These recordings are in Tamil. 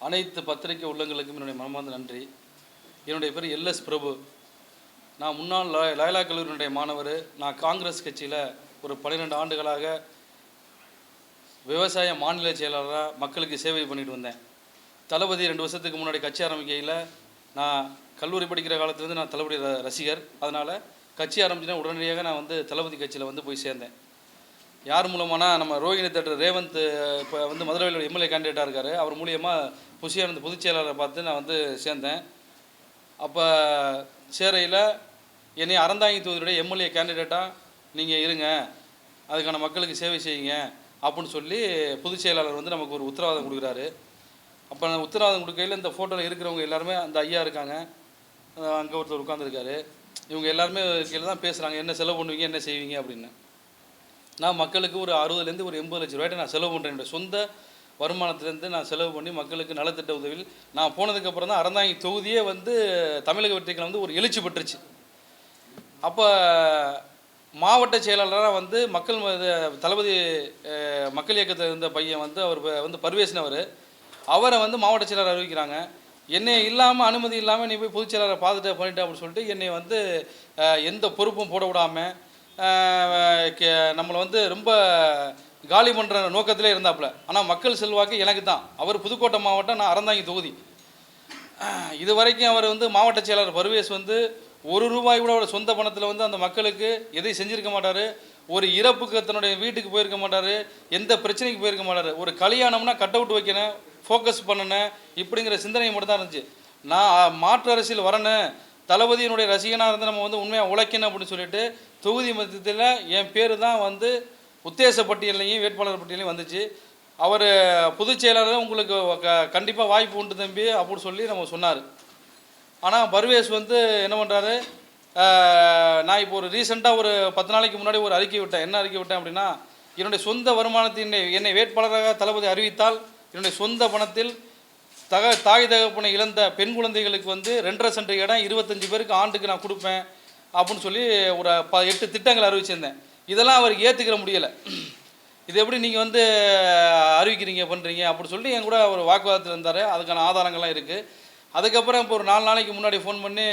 அனைத்து பத்திரிகை உள்ளங்களுக்கும் என்னுடைய மனமார்ந்த நன்றி. என்னுடைய பேர் எல்எஸ் பிரபு. நான் முன்னாள் லயோலா கல்லூரியினுடைய மாணவர். நான் காங்கிரஸ் கட்சியில் ஒரு 12 ஆண்டுகளாக விவசாய மாநில செயலாளராக மக்களுக்கு சேவை பண்ணிட்டு வந்தேன். தளபதி 2 வருஷத்துக்கு முன்னாடி கட்சி ஆரம்பிக்கையில் நான் கல்லூரி படிக்கிற காலத்துலேருந்து நான் தளபதி ரசிகர். அதனால் கட்சி ஆரம்பிச்சுன்னா உடனடியாக நான் தளபதி கட்சியில் போய் சேர்ந்தேன். யார் மூலமானா நம்ம ரோஹிணி தேட்டர் ரேவந்த் இப்போ மதுரையில் எம்எல்ஏ கேண்டிடேட்டாக இருக்கார். அவர் மூலியமாக புஷியானந்த் பொதுச் செயலாளரை பார்த்து நான் சேர்ந்தேன். அப்போ சேரையில் என்னை அறந்தாங்கி தொகுதியுடைய எம்எல்ஏ கேண்டிடேட்டாக நீங்கள் இருங்க, அதுக்கான மக்களுக்கு சேவை செய்யுங்க அப்படின்னு சொல்லி பொதுச் செயலாளர் நமக்கு ஒரு உத்தரவாதம் கொடுக்குறாரு. அப்போ அந்த உத்தரவாதம் கொடுக்கையில் இந்த ஃபோட்டோவில் இருக்கிறவங்க எல்லாருமே அந்த ஐயா இருக்காங்க, அங்கே ஒருத்தர் உட்காந்துருக்காரு. இவங்க எல்லாருமே கீழே தான் பேசுகிறாங்க, என்ன செலவு பண்ணுவீங்க, என்ன செய்வீங்க அப்படின்னு. நான் மக்களுக்கு ஒரு 60லேருந்து ஒரு 80 லட்ச ரூபாய்ட்டு நான் செலவு பண்ணுறேன். என்னுடைய சொந்த வருமானத்துலேருந்து நான் செலவு பண்ணி மக்களுக்கு நலத்திட்ட உதவியில் நான் போனதுக்கப்புறம் தான் அறந்தாங்கி தொகுதியே தமிழக வெற்றிகள் ஒரு எழுச்சி பெற்றுச்சு. அப்போ மாவட்ட செயலாளராக மக்கள் தளபதி மக்கள் இயக்கத்தில் இருந்த பையன் அவர் பர்வேஸ்னவர், அவரை மாவட்ட செயலாளர் அறிவிக்கிறாங்க. என்னை இல்லாமல் அனுமதி இல்லாமல் நீ போய் பொதுச் செயலாளரை பார்த்துட்டு பண்ணிட்டேன் அப்படின்னு சொல்லிட்டு என்னை எந்த பொறுப்பும் போட விடாமல் நம்மளை ரொம்ப காலி பண்ணுற நோக்கத்திலே இருந்தாப்புல. ஆனால் மக்கள் செல்வாக்கு எனக்கு தான். அவர் புதுக்கோட்டை மாவட்டம், நான் அறந்தாங்கி தொகுதி. இது வரைக்கும் அவர் மாவட்ட செயலாளர் பர்வேஸ் ₹1 கூட அவர் சொந்த பணத்தில் அந்த மக்களுக்கு எதையும் செஞ்சுருக்க மாட்டார். ஒரு இறப்புக்கு தன்னுடைய வீட்டுக்கு போயிருக்க மாட்டார், எந்த பிரச்சனைக்கு போயிருக்க மாட்டார். ஒரு கல்யாணம்னா கட் அவுட் வைக்கணும், ஃபோக்கஸ் பண்ணணும், இப்படிங்கிற சிந்தனை மட்டும் தான் இருந்துச்சு. நான் மாற்று அரசியல் வரணும், தளபதியினுடைய ரசிகனாக இருந்து நம்ம உண்மையாக உழைக்கணும் அப்படின்னு சொல்லிட்டு தொகுதி மத்தியத்தில் என் பேர் தான் உத்தேச பட்டியலையும் வேட்பாளர் பட்டியலையும் வந்துச்சு. அவர் பொதுச் செயலாளர் உங்களுக்கு கண்டிப்பாக வாய்ப்பு உண்டு தம்பி அப்படின்னு சொல்லி நம்ம சொன்னார். ஆனால் பர்வேஸ் என்ன பண்ணுறாரு, நான் இப்போ ஒரு ரீசெண்டாக ஒரு 10 நாளைக்கு முன்னாடி ஒரு அறிக்கை விட்டேன். என்ன அறிக்கை விட்டேன் அப்படின்னா, என்னுடைய சொந்த வருமானத்தின் என்னை வேட்பாளராக தளபதி அறிவித்தால் என்னுடைய சொந்த பணத்தில் தாய் தகப்பனை இழந்த பெண் குழந்தைகளுக்கு 2.5 சென்ட் இடம் 25 பேருக்கு ஆண்டுக்கு நான் கொடுப்பேன் அப்படின்னு சொல்லி ஒரு 8 திட்டங்கள் அறிவிச்சிருந்தேன். இதெல்லாம் அவருக்கு ஏற்றுக்கிற முடியலை. இது எப்படி நீங்கள் அறிவிக்கிறீங்க பண்ணுறீங்க அப்படின்னு சொல்லி என் கூட ஒரு வாக்குவாதத்தில் இருந்தார். அதுக்கான ஆதாரங்கள்லாம் இருக்குது. அதுக்கப்புறம் இப்போ ஒரு 4 நாளைக்கு முன்னாடி ஃபோன் பண்ணி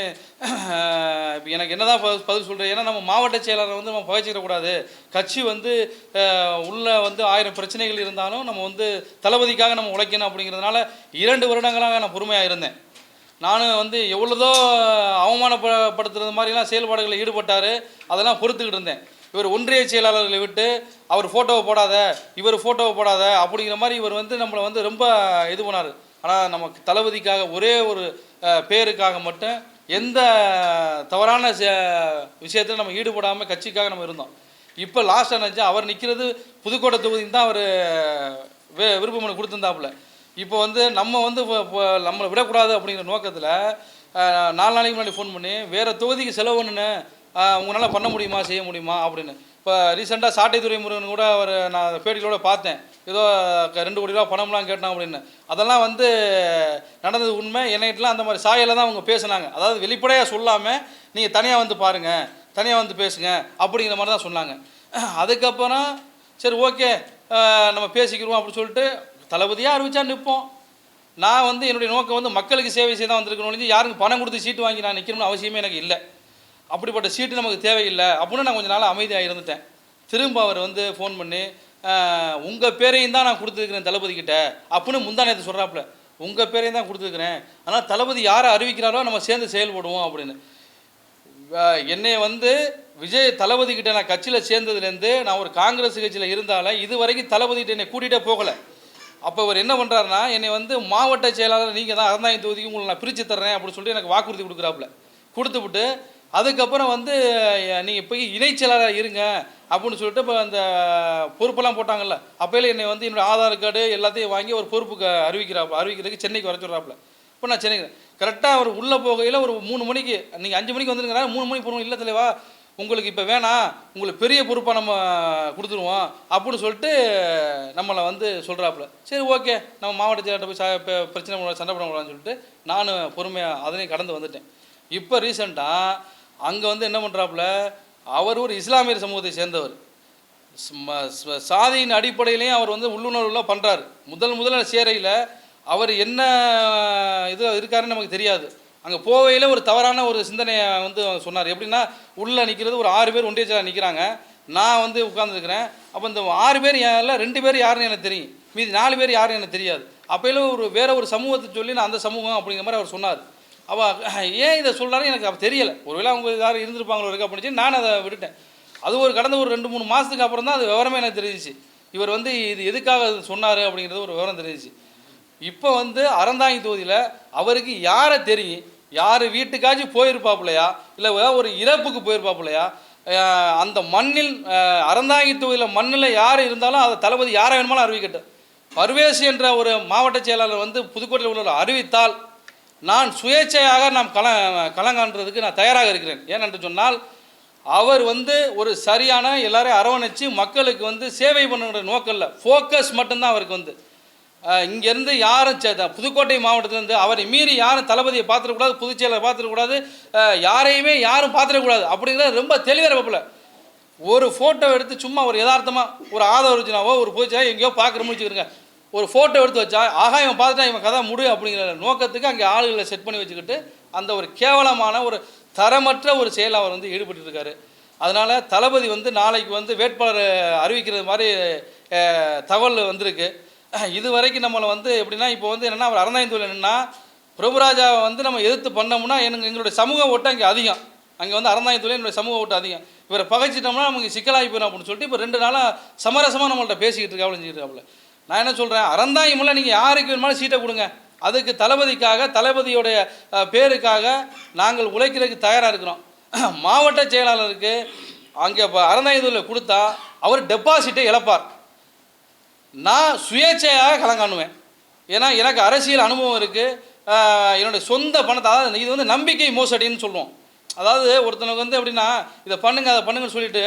இப்போ எனக்கு என்ன தான் பதில் சொல்கிறேன், ஏன்னா நம்ம மாவட்ட செயலாளர் நம்ம பகைச்சிடக்கூடாது, கட்சி உள்ள 1000 பிரச்சனைகள் இருந்தாலும் நம்ம தளபதிக்காக நம்ம உழைக்கணும் அப்படிங்கிறதுனால 2 வருடங்களாக நான் பொறுமையாக இருந்தேன். நானும் எவ்வளோதோ அவமானப்படுத்துறது மாதிரிலாம் செயல்பாடுகளில் ஈடுபட்டார். அதெல்லாம் பொறுத்துக்கிட்டு இருந்தேன். இவர் ஒன்றிய செயலாளர்களை விட்டு அவர் ஃபோட்டோவை போடாத, இவர் ஃபோட்டோவை போடாத அப்படிங்கிற மாதிரி இவர் நம்மளை ரொம்ப இது பண்ணார். ஆனால் நமக்கு தளபதிக்காக ஒரே ஒரு பேருக்காக மட்டும் எந்த தவறான விஷயத்தில் நம்ம ஈடுபடாமல் கட்சிக்காக நம்ம இருந்தோம். இப்போ லாஸ்ட் நினச்சா அவர் நிற்கிறது புதுக்கோட்டை தொகுதின்னு தான் அவர் விருப்ப மனு கொடுத்துருந்தாப்புல. இப்போ நம்ம நம்மளை விடக்கூடாது அப்படிங்கிற நோக்கத்தில் 4 நாளைக்கு முன்னாடி ஃபோன் பண்ணி வேறு தொகுதிக்கு செலவு பண்ணுன்னு உங்களால் பண்ண முடியுமா, செய்ய முடியுமா அப்படின்னு. இப்போ ரீசெண்டாக சாட்டை துரைமுருகன் கூட அவர் நான் பேட்டிகளோட பார்த்தேன், ஏதோ 2 கோடி ரூபா பணம்லாம் கேட்டான் அப்படின்னு. அதெல்லாம் நடந்தது உண்மை. என்னைட்டெலாம் அந்த மாதிரி சாயலில் தான் அவங்க பேசுனாங்க. அதாவது வெளிப்படையாக சொல்லாமல் நீங்கள் தனியாக பாருங்கள், தனியாக பேசுங்க அப்படிங்கிற மாதிரி தான் சொன்னாங்க. அதுக்கப்புறம் சரி ஓகே நம்ம பேசிக்கிறோம் அப்படின்னு சொல்லிட்டு தளபதியாக அறிவிச்சா நிற்போம். நான் என்னுடைய நோக்கம் மக்களுக்கு சேவை செய்ய தான் வந்திருக்கணும், யாருக்கு பணம் கொடுத்து சீட்டு வாங்கி நான் நிற்கணும்னு அவசியமே எனக்கு இல்லை. அப்படிப்பட்ட சீட்டு நமக்கு தேவையில்லை அப்படின்னு நான் கொஞ்சம் நாள் அமைதியாக இருந்துட்டேன். திரும்ப அவர் ஃபோன் பண்ணி உங்கள் பேரையும் தான் நான் கொடுத்துருக்கிறேன் தளபதிக்கிட்ட அப்படின்னு முந்தானத்தை சொல்கிறாப்புல. உங்கள் பேரையும் தான் கொடுத்துருக்குறேன், ஆனால் தளபதி யாரை அறிவிக்கிறாரோ நம்ம சேர்ந்து செயல்படுவோம் அப்படின்னு. என்னை விஜய் தளபதிக்கிட்ட நான் கட்சியில் சேர்ந்ததுலேருந்து நான் ஒரு காங்கிரஸ் கட்சியில் இருந்தாலும் இது வரைக்கும் தளபதிக்கிட்ட என்னை கூட்டிகிட்டே போகலை. அப்போ அவர் என்ன பண்ணுறாருன்னா, என்னை மாவட்ட செயலாளர் நீங்கள் தான் அறந்தாங்கி தொகுதிக்கு உங்களை நான் பிரித்து தர்றேன் அப்படின்னு சொல்லிட்டு எனக்கு வாக்குறுதி கொடுக்குறாப்புல. கொடுத்துவிட்டு அதுக்கப்புறம் நீங்கள் போய் இணைச் செயலாளராக இருங்க அப்படின்னு சொல்லிட்டு இப்போ அந்த பொறுப்பெல்லாம் போட்டாங்கல்ல, அப்போயில என்னை என்னுடைய ஆதார் கார்டு எல்லாத்தையும் வாங்கி ஒரு பொறுப்புக்கு அறிவிக்கிறதுக்கு சென்னைக்கு வர சொல்கிறாப்புல. இப்போ நான் சென்னைக்கு கரெக்டாக அவர் உள்ளே போகையில் ஒரு 3 மணிக்கு, நீங்கள் 5 மணிக்கு வந்துருங்கிறாங்க, 3 மணிக்கு போகணும். இல்லை தலைவா உங்களுக்கு இப்போ வேணாம், உங்களுக்கு பெரிய பொறுப்பாக நம்ம கொடுத்துருவோம் அப்படின்னு சொல்லிட்டு நம்மளை சொல்கிறாப்புல. சரி ஓகே நம்ம மாவட்ட செயலாளர்கிட்ட போய் பிரச்சனை சண்டை பண்ண கூடாதுன்னு சொல்லிட்டு நான் பொறுமையாக அதனையும் கடந்து வந்துட்டேன். இப்போ ரீசெண்டாக அங்கே என்ன பண்ணுறாப்புல, அவர் ஒரு இஸ்லாமியர் சமூகத்தை சேர்ந்தவர். சாதியின் அடிப்படையிலையும் அவர் உள்ளுணர்வுலாம் பண்ணுறாரு. முதல்ல சேரையில் அவர் என்ன இது இருக்காருன்னு நமக்கு தெரியாது. அங்கே போவையில் ஒரு தவறான ஒரு சிந்தனையை வந்து சொன்னார். எப்படின்னா உள்ளே நிற்கிறது ஒரு 6 பேர் ஒன்றிய செயலாளர் நிற்கிறாங்க, நான் வந்து உட்காந்துருக்கிறேன். அப்போ இந்த 6 பேர் இல்லை 2 பேர் யாருன்னு எனக்கு தெரியும், மீதி 4 பேர் யாருன்னு எனக்கு தெரியாது. அப்போயிலும் வேற ஒரு சமூகத்தை சொல்லி நான் அந்த சமூகம் அப்படிங்கிற மாதிரி அவர் சொன்னார். அவள் ஏன் இதை சொல்கிறாரு எனக்கு அப்போ தெரியலை. ஒருவேளை அவங்க யாரும் இருந்திருப்பாங்களோ இருக்கு அப்படின்னு நான் அதை விட்டுட்டேன். அது கடந்த ஒரு 2-3 மாதத்துக்கு அப்புறம் தான் அது விவரமே எனக்கு தெரிஞ்சிச்சு. இவர் வந்து இது எதுக்காக சொன்னார் அப்படிங்கிறது ஒரு விவரம் தெரிஞ்சிச்சு. இப்போ வந்து அறந்தாங்கி தொகுதியில் அவருக்கு யாரை தெரியும், யார் வீட்டுக்காச்சும் போயிருப்பாப்புலையா, இல்லை ஒரு இறப்புக்கு போயிருப்பாப்புலையா, அந்த மண்ணில் அறந்தாங்கி தொகுதியில் மண்ணில் யார் இருந்தாலும் அதை தளபதி யாரை வேணுமாலும் அறிவிக்கட்டும். பர்வேஸ் என்ற ஒரு மாவட்ட செயலாளர் வந்து புதுக்கோட்டையில் உள்ள அறிவித்தால் நான் சுயேட்சையாக நாம் களங்காண்றதுக்கு நான் தயாராக இருக்கிறேன். ஏனென்று சொன்னால் அவர் வந்து ஒரு சரியான எல்லாரையும் அரவணைச்சு மக்களுக்கு வந்து சேவை பண்ணுற நோக்கம் இல்லை, ஃபோக்கஸ் மட்டும்தான் அவருக்கு வந்து. இங்கேருந்து யாரும் புதுக்கோட்டை மாவட்டத்திலேருந்து அவரை மீறி யாரும் தளபதியை பார்த்துடக்கூடாது, பொதுச்செயலரை பார்த்துடக்கூடாது, யாரும் பார்த்துடக்கூடாது அப்படிங்கிறது ரொம்ப தெளிவாக இருப்பல. ஒரு ஃபோட்டோ எடுத்து சும்மா ஒரு யதார்த்தமாக ஒரு ஆதரவுனாவோ ஒரு பொதுச்செயலாளர் எங்கேயோ பார்க்குற முடிச்சுக்கிறங்க, ஒரு ஃபோட்டோ எடுத்து வச்சா ஆகா இவன் பார்த்துட்டா இவன் கதை முடி அப்படிங்கிற நோக்கத்துக்கு அங்கே ஆளுகளை செட் பண்ணி வச்சுக்கிட்டு அந்த ஒரு கேவலமான ஒரு தரமற்ற ஒரு செயல் அவர் வந்து ஈடுபட்டு இருக்காரு. அதனால் தளபதி வந்து நாளைக்கு வந்து வேட்பாளர் அறிவிக்கிறது மாதிரி தகவல் வந்திருக்கு. இது வரைக்கும் நம்மளை வந்து எப்படின்னா இப்போ வந்து என்னென்னா அவர் அறந்தாங்கி என்னென்னா பிரபுராஜாவை வந்து நம்ம எதிர்த்து பண்ணோம்னா எங்களுடைய சமூக ஓட்டு அங்கே அதிகம், அங்கே வந்து அறந்தாங்கி என்னுடைய சமூக ஓட்டு அதிகம், இவரை பகைச்சிட்டோம்னா நமக்கு சிக்கலாகி போயிடும் அப்படின்னு சொல்லிட்டு இப்போ 2 நாளாக சமரசமாக நம்மள்ட்ட பேசிக்கிட்டு இருக்காப்புல செஞ்சுக்கிட்டு. நான் என்ன சொல்கிறேன், அறந்தாங்கி மூலம் நீங்கள் யாருக்கு வேணுமாலும் சீட்டை கொடுங்க, அதுக்கு தளபதிக்காக தளபதியோடைய பேருக்காக நாங்கள் உழைக்கிறதுக்கு தயாராக இருக்கிறோம். மாவட்ட செயலாளருக்கு அங்கே இப்போ அறந்தாங்கி கொடுத்தா அவர் டெபாசிட்டை இழப்பார். நான் சுயேட்சையாக களங்காணுவேன். ஏன்னா எனக்கு அரசியல் அனுபவம் இருக்குது, என்னுடைய சொந்த பணத்தை, அதாவது இது வந்து நம்பிக்கை மோசடின்னு சொல்லுவோம். அதாவது ஒருத்தனுக்கு வந்து எப்படின்னா இதை பண்ணுங்க அதை பண்ணுங்கன்னு சொல்லிட்டு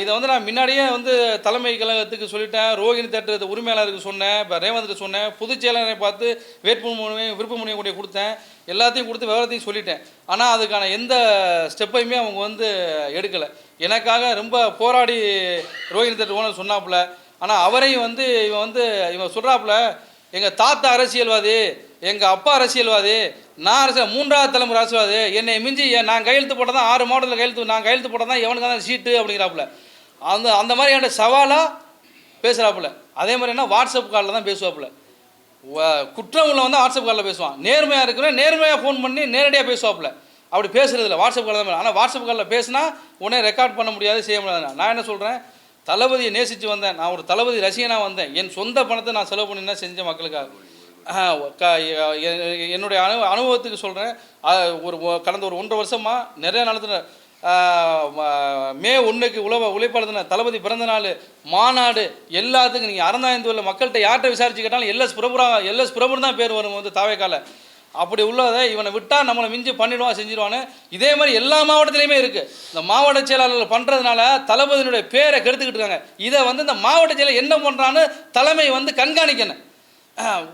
இதை வந்து நான் முன்னாடியே வந்து தலைமை கழகத்துக்கு சொல்லிட்டேன், ரோகிணி தேட்டர் உரிமையாளருக்கு சொன்னேன், இப்போ ரேவந்துட்டு சொன்னேன், பொதுச் செயலாளரை பார்த்து விருப்ப மனுவை கூட கொடுத்தேன், எல்லாத்தையும் கொடுத்து விவரத்தையும் சொல்லிட்டேன். ஆனால் அதுக்கான எந்த ஸ்டெப்பையுமே அவங்க வந்து எடுக்கலை. எனக்காக ரொம்ப போராடி ரோகிணி தேட்டர் ஓனர் சொன்னாப்புல. ஆனால் அவரையும் வந்து இவன் சொல்கிறாப்புல எங்கள் தாத்தா அரசியல்வாதி, எங்கள் அப்பா அரசியல்வாதி, நான் அரசியல் 3வது தலைமுறை அரசியல்வாதி, என்னை மிஞ்சி நான் கையெழுத்து போட்டால் தான் 6 மாவட்டத்தில் நான் கையெழுத்து போட்டால் தான் எவனுக்கு தான் சீட்டு அப்படிங்கிறாப்புல. அந்த மாதிரி என்கிட்ட சவாலாக பேசுகிறாப்புல. அதே மாதிரி என்ன வாட்ஸ்அப் காலில் தான் பேசுவாப்புல. குற்றம் உள்ள வந்து வாட்ஸ்அப் காலில் பேசுவான், நேர்மையாக இருக்கிறேன் நேர்மையாக ஃபோன் பண்ணி நேரடியாக பேசுவாப்புல. அப்படி பேசுகிறதில்ல, வாட்ஸ்அப் காலில் தான். ஆனால் வாட்ஸ்அப் காலில் பேசினா உடனே ரெக்கார்ட் பண்ண முடியாது, செய்ய முடியாது. நான் என்ன சொல்கிறேன், தளபதியை நேசித்து வந்தேன், நான் ஒரு தளபதி ரசிகனாக வந்தேன், என் சொந்த பணத்தை நான் செலவு பண்ணி தான் செஞ்ச மக்களுக்காக. என்னுடைய அனுபவத்துக்கு சொல்கிறேன். கடந்த ஒரு 1.5 வருஷமாக நிறைய நடத்துகிற மே 1க்கு உழைப்பாளர் தின, தளபதி பிறந்த நாள், மாநாடு, எல்லாத்துக்கும் நீங்கள் அறந்தாங்கி மக்கள்கிட்ட யார்கிட்ட விசாரிச்சு கேட்டாலும் எல்எஸ் பிரபுன்னு தான் பேர் வரும் வந்து தாவேக்கால. அப்படி உள்ளதை இவனை விட்டால் நம்மளை மிஞ்சி பண்ணிடுவான், செஞ்சிடுவான்னு. இதே மாதிரி எல்லா மாவட்டத்துலேயுமே இருக்குது. இந்த மாவட்ட செயலாளர்கள் பண்ணுறதுனால தளபதியினுடைய பேரை கெடுத்துக்கிட்டு இருக்காங்க. இதை வந்து இந்த மாவட்ட செயலர் என்ன பண்ணுறான்னு தலைமை வந்து கண்காணிக்கணும்.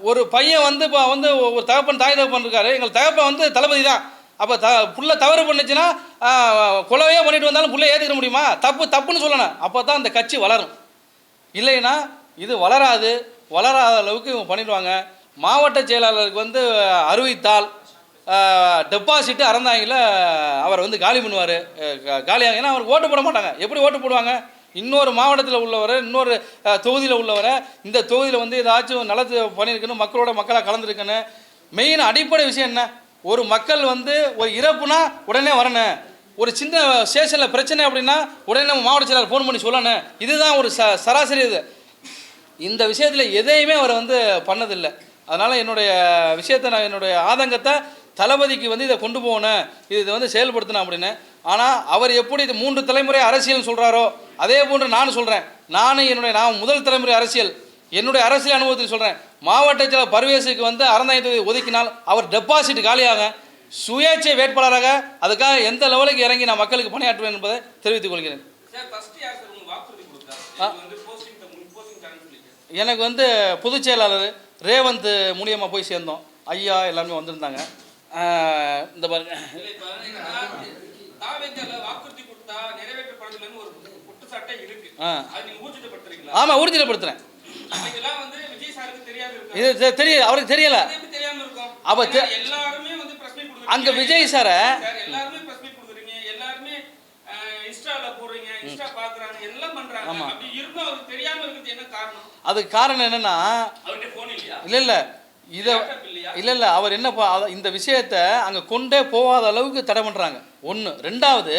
ஒரு பையன் வந்து இப்போ வந்து ஒரு தகப்பன் தாய் தகப்பன் இருக்காரு, எங்கள் தகப்பன் வந்து தளபதி தான். அப்போ புள்ள தவறு பண்ணுச்சுன்னா கொலவையே பண்ணிட்டு வந்தாலும் புள்ள ஏற்றுக்க முடியுமா? தப்புன்னு சொல்லணும். அப்போ தான் அந்த கட்சி வளரும். இல்லைன்னா இது வளராத அளவுக்கு இவங்க பண்ணிடுவாங்க. மாவட்ட செயலாளருக்கு வந்து அறிவித்தால் டெபாசிட்டு அறந்தாங்கில் அவர் வந்து காலி பண்ணுவார், காலியாக. ஏன்னா அவருக்கு ஓட்டு போட மாட்டாங்க. எப்படி ஓட்டு போடுவாங்க? இன்னொரு மாவட்டத்தில் உள்ளவரை, இன்னொரு தொகுதியில் உள்ளவரை, இந்த தொகுதியில் வந்து ஏதாச்சும் நல்லது பண்ணியிருக்கணும், மக்களாக கலந்துருக்கணும். மெயின் அடிப்படை விஷயம் என்ன, ஒரு மக்கள் வந்து ஒரு இறப்புனா உடனே வரணும், ஒரு சின்ன ஸ்டேஷனில் பிரச்சனை அப்படின்னா உடனே நம்ம மாவட்ட செயலாளர் ஃபோன் பண்ணி சொல்லணும். இதுதான் ஒரு சராசரி. இது இந்த விஷயத்தில் எதையுமே அவர் வந்து பண்ணதில்லை. அதனால் என்னுடைய விஷயத்தை நான் என்னுடைய ஆதங்கத்தை தளபதிக்கு வந்து இதை கொண்டு போகணும், இதை வந்து செயல்படுத்தணும் அப்படின்னு. ஆனால் அவர் எப்படி இது 3 தலைமுறை அரசியல் சொல்கிறாரோ அதே போன்று நானும் சொல்கிறேன். நான் முதல் தலைமுறை அரசியல், என்னுடைய அரசியல் அனுபவத்தில் சொல்கிறேன். மாவட்ட செயலர் பர்வேஸுக்கு வந்து அறந்தாங்கி ஒதுக்கினால் அவர் டெபாசிட் காலியாக சுயேட்சை வேட்பாளராக அதுக்காக எந்த லெவலுக்கு இறங்கி நான் மக்களுக்கு பணியாற்றுவேன் என்பதை தெரிவித்துக் கொள்கிறேன். எனக்கு வந்து பொதுச் செயலாளர் ரேவந்த் மூலியமாக போய் சேர்ந்தோம். ஐயா எல்லாருமே வந்திருந்தாங்க. இந்த பாருங்க, ஆமாம் ஊர்ஜிதப்படுத்துகிறேன். இதெல்லாம் வந்து விஜய் சாருக்கு தெரியாது இருக்கு. இது தெரியும், அவருக்கு தெரியல. எப்படி தெரியாம இருக்கும்? அப்ப எல்லாருமே வந்து பிரஸ் மீட் கொடுக்குறீங்க. அங்க விஜய் சார எல்லாருமே பிரஸ் மீட் கொடுக்குறீங்க. எல்லாருமே இன்ஸ்டால போடுறீங்க. இன்ஸ்டா பாக்குறாங்க, எல்லாம் பண்றாங்க. அப்படி இருந்தா அவருக்கு தெரியாம இருக்குது என்ன காரணம்? அதுக்கு காரணம் என்னன்னா, அவர்கிட்ட போன் இல்லையா? இல்ல இல்ல அவர் என்ன இந்த விஷயத்தை அங்க கொண்டே போகாத அளவுக்கு தடை பண்றாங்க. ஒன்று. ரெண்டாவது,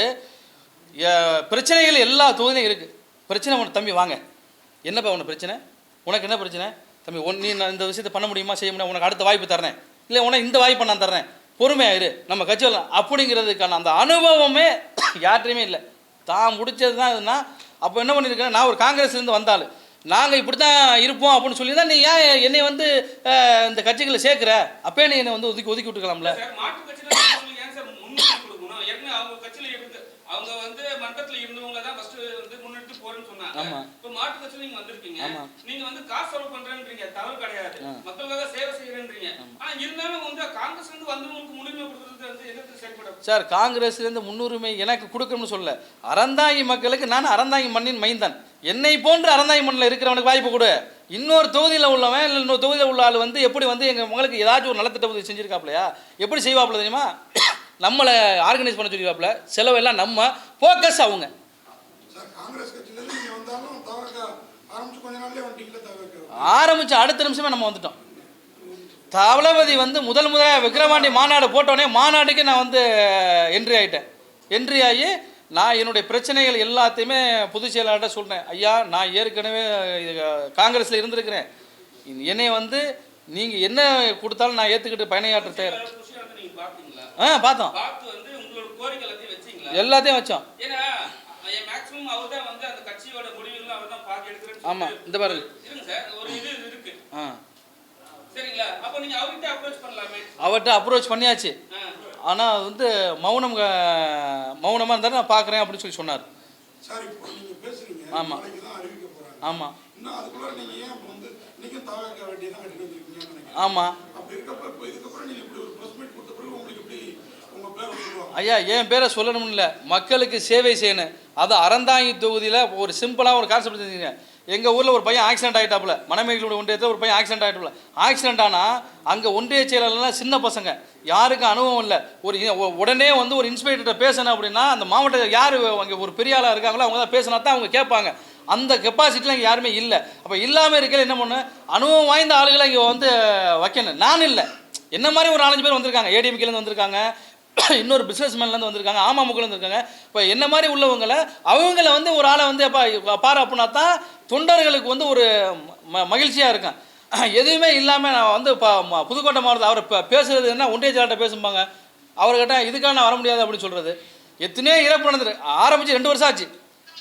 பிரச்சனைகள் எல்லா தொகுதியிலும் இருக்கு. பிரச்சனை ஒன்று, தம்பி வாங்க, என்னப்பா உனக்கு பிரச்சனை, உனக்கு என்ன பிரச்சனை தம்பி, நீ இந்த விஷயத்தை பண்ண முடியுமா, செய்ய முடியும், உனக்கு அடுத்த வாய்ப்பு தரேன், இல்லை உனக்கு இந்த வாய்ப்பை நான் தர்றேன், பொறுமையாயிரு, நம்ம கட்சி வரலாம் அப்படிங்கிறதுக்கான அந்த அனுபவமே யார்ட்டையுமே இல்லை. தான் முடிச்சது தான் இதுனா. அப்போ என்ன பண்ணியிருக்கேன், நான் ஒரு காங்கிரஸ்லேருந்து வந்தாலும் நாங்கள் இப்படி தான் இருப்போம் அப்படின்னு சொல்லி தான் நீ ஏன் என்னை வந்து இந்த கட்சிகளை சேர்க்குற, அப்போ நீ என்னை வந்து ஒதுக்கி விட்டுக்கலாம்ல. அவங்க கட்சியில இருந்து அவங்க வந்து மன்றத்துல இருந்தவங்க தான் ஃபர்ஸ்ட் வந்து முன்னெடுத்து போறேன்னு சொன்னாங்க. இப்போ மாட்டு கட்சியில நீங்க வந்திருக்கீங்க, நீங்க வந்து காசு செலவு பண்றேன்றீங்க, தவறு கிடையாது, மக்களுக்காக சேவை செய்யறேன்றீங்க. ஆனா இருந்தாலும் வந்து காங்கிரஸ்ல இருந்து வந்தவங்களுக்கு முன்னுரிமை கொடுக்கிறது வந்து எதுக்கு செயல்படும் சார்? காங்கிரஸ்ல இருந்து முன்னுரிமை எனக்கு கொடுக்கணும்னு சொல்ல, அறந்தாங்கி மக்களுக்கு நான் அறந்தாங்கி மண்ணின் மைந்தான், என்னை போன்று அறந்தாங்கி மண்ணில் இருக்கிறவனுக்கு வாய்ப்பு கொடு. இன்னொரு தொகுதியில் உள்ளவன் இல்லை இன்னொரு தொகுதியில் உள்ள ஆள் வந்து எப்படி வந்து எங்கள் உங்களுக்கு ஏதாச்சும் ஒரு நலத்திட்ட உதவி செஞ்சுருக்காப்லையா, எப்படி செய்வாப்புல தெரியுமா? நம்மளை ஆர்கனைஸ் பண்ண சொல்லிடுவாப்புல, செலவெல்லாம் நம்ம, ஃபோக்கஸ் அவங்க. ஆரம்பிச்ச அடுத்த நிமிஷமே நம்ம வந்துட்டோம். தளபதி வந்து முதலாக விக்கிரவாண்டி மாநாடு போட்டோடனே மாநாட்டுக்கு நான் வந்து என்ட்ரி ஆகி நான் என்னுடைய பிரச்சனைகள் எல்லாத்தையுமே பொதுச் செயலாளர்கிட்ட சொல்கிறேன். ஐயா, நான் ஏற்கனவே காங்கிரஸில் இருந்திருக்கிறேன், என்னை வந்து நீங்கள் என்ன கொடுத்தாலும் நான் ஏற்றுக்கிட்டு பயணியாற்ற தயார். பார்த்தோம், எல்லாத்தையும் வச்சோம். ஆமாம், இந்த பாருங்க. அவர்கிட்ட அப்ரோச் பண்ணியாச்சு. ஆனால் வந்து மௌனமாக இருந்தாலும் நான் பார்க்குறேன் அப்படின்னு சொல்லி சொன்னார். ஆமாம் ஆமாம் ஆமாம். ஐயா, என் பேரை சொல்லணும்னு இல்லை, மக்களுக்கு சேவை செய்யணும். அது அறந்தாங்கி தொகுதியில் ஒரு சிம்பிளாக ஒரு கான்செப்ட் தெரிஞ்சுங்க. எங்கள் ஊரில் ஒரு பையன் ஆக்சிடென்ட் ஆகிட்டாப்புல, மணமேல்களுடைய ஒன்றியத்தில் ஒரு பையன் ஆக்சிடென்ட் ஆகிட்டாப்புல. ஆக்சிடென்ட் ஆனால் அங்கே ஒன்றிய செயலாளர்லாம் சின்ன பசங்க, யாருக்கும் அனுபவம் இல்லை. உடனே வந்து ஒரு இன்ஸ்பெக்டர்கிட்ட பேசணும் அப்படின்னா அந்த மாவட்டத்தில் யார் அங்கே ஒரு பெரிய ஆளாக இருக்காங்களோ அவங்க தான் பேசினா தான் அவங்க கேட்பாங்க. அந்த கெப்பாசிட்டிலாம் இங்கே யாருமே இல்லை. அப்போ இல்லாமல் இருக்கையில் என்ன பண்ணு, அனுபவம் வாய்ந்த ஆளுகளை இங்கே வந்து வைக்கணும். நான் இல்லை, என்ன மாதிரி ஒரு 4-5 பேர் வந்திருக்காங்க, ஏடிஎம்கேலேருந்து வந்திருக்காங்க, இன்னொரு பிஸ்னஸ்மேன்லேருந்து வந்திருக்காங்க, அமமுகலேருந்து வந்திருக்காங்க. இப்போ என்ன மாதிரி உள்ளவங்களை அவங்கள வந்து ஒரு ஆளை வந்து பாரு அப்படின்னா தான் தொண்டர்களுக்கு வந்து ஒரு மகிழ்ச்சியாக இருக்கும். எதுவுமே இல்லாமல் நான் வந்து புதுக்கோட்டை மாவட்டத்தில் அவர் பேசுகிறது என்ன, ஒன்றிய செயலாளர்கிட்ட பேசும்பாங்க, அவர்கிட்ட இதுக்காக நான் வர முடியாது அப்படின்னு சொல்கிறது. எத்தனையோ இறப்பு நடந்துரு, ஆரம்பித்து 2 வருஷம் ஆச்சு,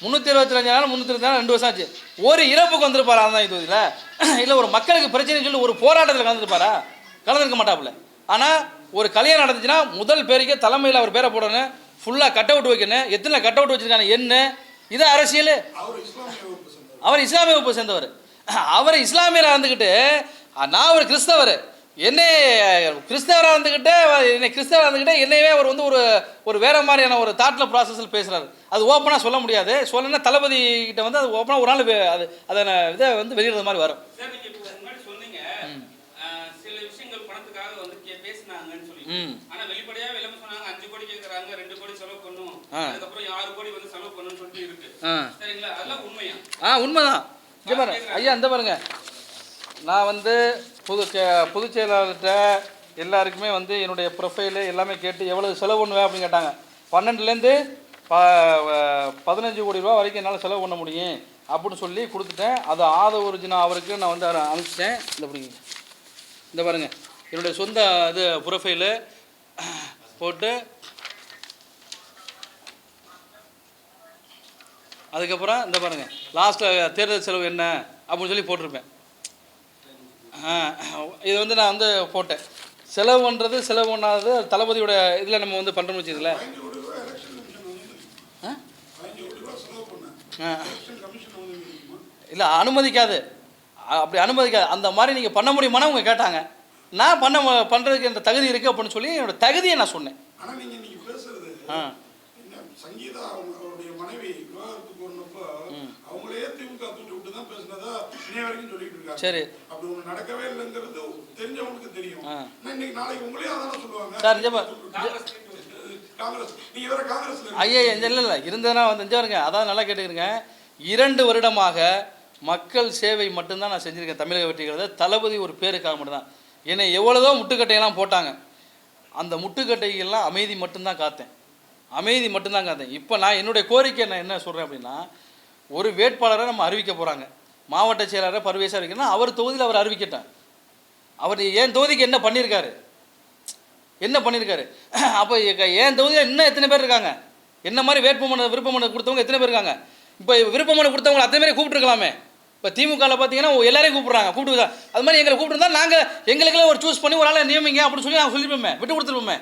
325 நாள் 325 நாள் 2 வருஷம் ஆச்சு. ஒரு இறப்புக்கு வந்துருப்பாரா அதான் தொகுதியில்? இல்லை ஒரு மக்களுக்கு பிரச்சனைன்னு சொல்லி ஒரு போராட்டத்தில் கலந்துருப்பாரா? கலந்துருக்க மாட்டாப்புல. ஆனால் ஒரு கல்யாணம் நடந்துச்சுன்னா முதல் பேருக்கு தலைமையில் அவர் பேரை போடணும், ஃபுல்லாக கட் அவுட் வைக்கணும். எத்தனை கட் அவுட் வச்சுருக்காங்க என்ன? இது அரசியல். அவர் இஸ்லாமிய வகுப்பை சேர்ந்தவர். அவர் இஸ்லாமியராக இருந்துக்கிட்டு நான் ஒரு கிறிஸ்தவர், என்னை கிறிஸ்தவராக இருந்துக்கிட்டு என்னையவே அவர் வந்து ஒரு வேற மாதிரியான ஒரு தாட்டில் ப்ராசஸில் பேசுகிறாரு. அது ஓப்பனாக சொல்ல முடியாது. சொல்லணும்னா தளபதி கிட்ட வந்து அது ஓப்பனாக ஒரு நாள் அது அதை இதை வந்து வெளியிடுறது மாதிரி வரும். ஆனா வெளிப்படையா விளம்பரம் சொன்னாங்க, 5 கோடி கேக்குறாங்க, 2 கோடி செலவு பண்ணும், அதுக்கப்புறம் 6 கோடி வந்து செலவு பண்ணுன்னு சொல்லிட்டு இருக்கு. சரிங்களா? அதெல்லாம் உண்மையா? உண்மைதான். இங்க பாருங்க ஐயா, இந்த பாருங்க, நான் வந்து பொதுச் செயலாளர்கிட்ட எல்லாருக்குமே வந்து என்னுடைய ப்ரொஃபைலு எல்லாமே கேட்டு எவ்வளவு செலவு பண்ணுவேன் அப்படின்னு கேட்டாங்க. 12லேருந்து 15 கோடி ரூபா வரைக்கும் என்னால் செலவு பண்ண முடியும் அப்படின்னு சொல்லி கொடுத்துட்டேன். அது ஒரிஜினல் அவருக்கு நான் வந்து அனுப்பிச்சிட்டேன். இந்த பாருங்க, என்னுடைய சொந்த இது ப்ரொஃபைலு போட்டு அதுக்கப்புறம் இந்த பாருங்கள் லாஸ்ட்டில் தேர்தல் செலவு என்ன அப்படின்னு சொல்லி போட்டிருப்பேன். இது வந்து நான் வந்து போட்டேன். செலவு பண்ணுறது செலவு பண்ணாதது தளபதியோட இதில் நம்ம வந்து பண்ணுறோம்னு வச்சுக்கல. இல்லை, அனுமதிக்காது, அப்படி அனுமதிக்காது. அந்த மாதிரி நீங்கள் பண்ண முடியுமான்னு அவங்க கேட்டாங்க. நான் பண்ணுறதுக்கு இந்த தகுதி இருக்குது அப்படின்னு சொல்லி என்னோட தகுதியை நான் சொன்னேன். சங்கீதா அவருடைய மனைவி விவாகரத்துக்கு போனப்போ அவங்களே திமுக தூண்டி விட்டு தான் பேசினதா இன்னைய வரைக்கும் சொல்லிட்டு இருக்காங்க. சரி, அப்படி ஒண்ணு நடக்கவே இல்லைங்கிறது தெரிஞ்சவங்களுக்கு தெரியும். இன்னைக்கு நாளைக்கு உங்களே அதான் சொல்லுவாங்க. காங்கிரஸ் நீங்க வேற காங்கிரஸ்ல ஐயா இல்லை இருந்ததுனா வந்து இருங்க. அதான் நல்லா கேட்டுக்கிறேங்க. 2 வருடமாக மக்கள் சேவை மட்டும்தான் நான் செஞ்சுருக்கேன். தமிழக வெற்றிகளை தளபதி ஒரு பேருக்காக மட்டும்தான். என்னை எவ்வளோதோ முட்டுக்கட்டையெல்லாம் போட்டாங்க. அந்த முட்டுக்கட்டைகள்லாம் அமைதி மட்டும்தான் காத்தேன். அமைதி மட்டும்தான் காத்தேன். இப்போ நான் என்னுடைய கோரிக்கை நான் என்ன சொல்கிறேன் அப்படின்னா, ஒரு வேட்பாளரை நம்ம அறிவிக்க போகிறாங்க. மாவட்ட செயலாளரை பர்வேஸாக அறிவிக்கணும். அவர் தொகுதியில் அவர் அறிவிக்கட்டார். அவர் என் தொகுதிக்கு என்ன பண்ணியிருக்காரு, என்ன பண்ணியிருக்காரு? அப்போ என் தொகுதியில் இன்னும் எத்தனை பேர் இருக்காங்க? என்ன மாதிரி விருப்பமனு கொடுத்தவங்க எத்தனை பேர் இருக்காங்க? இப்போ விருப்பமனு கொடுத்தவங்க அத்தனை பேரை கூப்பிட்டுருக்கலாமே. இப்போ திமுகவில் பார்த்தீங்கன்னா எல்லாரையும் கூப்பிட்றாங்க. கூப்பிட்டு அது மாதிரி எங்களை கூப்பிட்டுருந்தா நாங்கள் எங்களுக்கெல்லாம் ஒரு சூஸ் பண்ணி ஒரு ஆளை நியமிங்க அப்படின்னு சொல்லி நாங்கள் சொல்லிப்போமே, விட்டு கொடுத்துருப்போமே.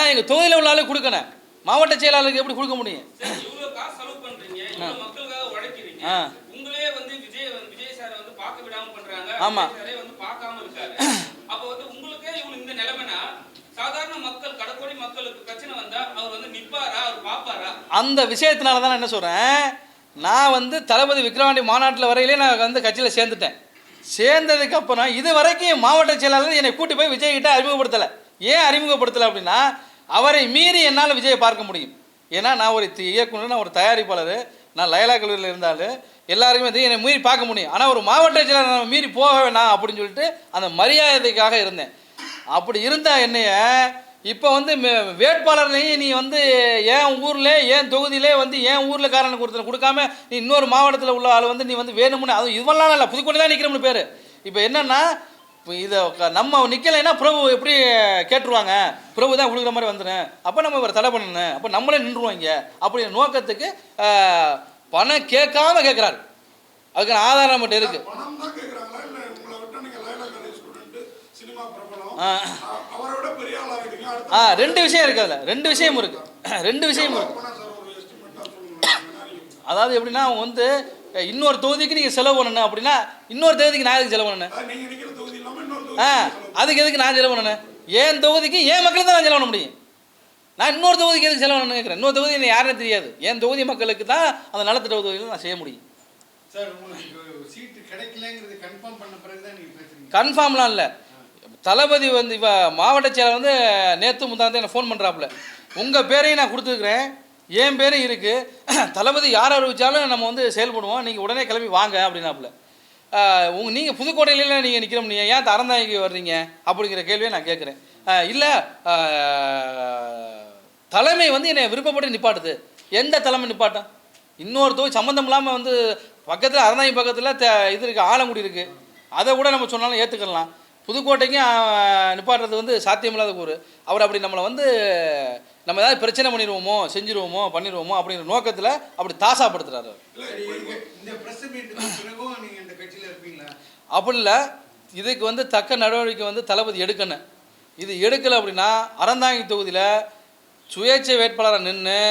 எங்கள் தொகுதியில் உள்ள ஆளுக்கு கொடுக்கணும். மாவட்ட செயலாளருக்கு எப்படி கொடுக்க முடியும்? ஆமா, அந்த விஷயத்தினால தான் என்ன சொல்கிறேன், நான் வந்து தளபதி விக்ரவாண்டி மாநாட்டில் வரையிலே நான் வந்து கட்சியில் சேர்ந்துட்டேன். சேர்ந்ததுக்கு அப்புறம் இது வரைக்கும் மாவட்ட செயலாளர் என்னை கூட்டி போய் விஜய் கிட்ட அறிமுகப்படுத்தலை. ஏன் அறிமுகப்படுத்தலை அப்படின்னா, அவரை மீறி என்னால் விஜயை பார்க்க முடியும். ஏன்னா நான் ஒரு இயக்குனர், நான் ஒரு தயாரிப்பாளர், நான் லயலா கல்லூரியில் இருந்தாலும் எல்லாருக்குமே வந்து என்னை மீறி பார்க்க முடியும். ஆனால் ஒரு மாவட்ட செயலாளர் நம்ம மீறி போக வேணாம் அப்படின்னு சொல்லிட்டு அந்த மரியாதைக்காக இருந்தேன். அப்படி இருந்தால் என்னைய இப்போ வந்து வேட்பாளர்லையும் நீ வந்து என் ஊரில் என் தொகுதியிலே வந்து என் ஊரில் காரனுக்கு ஒருத்தனை கொடுக்காம நீ இன்னொரு மாவட்டத்தில் உள்ள ஆள் வந்து நீ வந்து வேணும்னு, அதுவும் இதுவெல்லாம் இல்லை, புதுக்கோட்டை தான் நிற்கிறோம்னு பேர். இப்போ என்னென்னா, இப்போ இதை நம்ம நிற்கலைன்னா பிரபு எப்படி கேட்டுருவாங்க, பிரபு தான் கொடுக்குற மாதிரி வந்துடும், அப்போ நம்ம இவர் தடை பண்ணணும், அப்போ நம்மளே நின்றுவோம் இங்கே அப்படிங்கிற நோக்கத்துக்கு பணம் கேட்காம கேட்குறாரு. அதுக்கான ஆதாரம் மட்டும் இருக்குது. ரெண்டு விஷயம் இருக்கு. அதில் ரெண்டு விஷயம் இருக்கு. அதாவது எப்படின்னா, அவங்க வந்து இன்னொரு தொகுதிக்கு நீங்கள் செலவு பண்ணணும் அப்படின்னா இன்னொரு தொகுதிக்கு நான் எதுக்கு செலவு பண்ணணும்? அதுக்கு எதுக்கு நான் செலவு பண்ணணும்? என் தொகுதிக்கு என் மக்களுக்கு தான் நான் செலவு பண்ண முடியும். நான் இன்னொரு தொகுதிக்கு எதுக்கு செலவு பண்ணணும்னு கேட்குறேன். இன்னொரு தொகுதி எனக்கு யாருன்னு தெரியாது. என் தொகுதி மக்களுக்கு தான் அந்த நலத்திட்ட உதவிகள் நான் செய்ய முடியும். கன்ஃபார்ம்லாம் இல்லை. தளபதி வந்து இப்போ மாவட்ட செயலர் வந்து நேற்று முந்தாந்து என்னை ஃபோன் பண்ணுறாப்புல, உங்கள் பேரையும் நான் கொடுத்துருக்குறேன், என் பேரும் இருக்குது, தளபதி யார் அறிவிச்சாலும் நம்ம வந்து செயல்படுவோம், நீங்கள் உடனே கிளம்பி வாங்க அப்படின்னாப்புல. நீங்கள் புதுக்கோட்டையில நீங்கள் நிற்கிற நீங்கள் ஏன் அறந்தாங்கி வர்றீங்க அப்படிங்கிற கேள்வியை நான் கேட்குறேன். இல்லை, தலைமை வந்து என்னை விருப்பப்பட்டு நிப்பாட்டுது. எந்த தலைமை நிப்பாட்டம்? இன்னொரு தொகுதி சம்மந்தம் இல்லாமல் வந்து பக்கத்தில் அறந்தாங்கி பக்கத்தில் இது இருக்குது, ஆலங்குடி இருக்குது, அதை கூட நம்ம சொன்னாலும் ஏற்றுக்கலாம். புதுக்கோட்டைக்கும் நிப்பாட்டுறது வந்து சாத்தியமில்லாத கூறு. அவர் அப்படி நம்மளை வந்து நம்ம ஏதாவது பிரச்சனை பண்ணிடுவோமோ, செஞ்சிருவோமோ, பண்ணிடுவோமோ அப்படிங்கிற நோக்கத்தில் அப்படி தாசாப்படுத்துறாரு. அப்படி இல்லை, இதுக்கு வந்து தக்க நடவடிக்கை வந்து தளபதி எடுக்கணும். இது எடுக்கலை அப்படின்னா அறந்தாங்கி தொகுதியில் சுயேட்சை வேட்பாளராக நின்று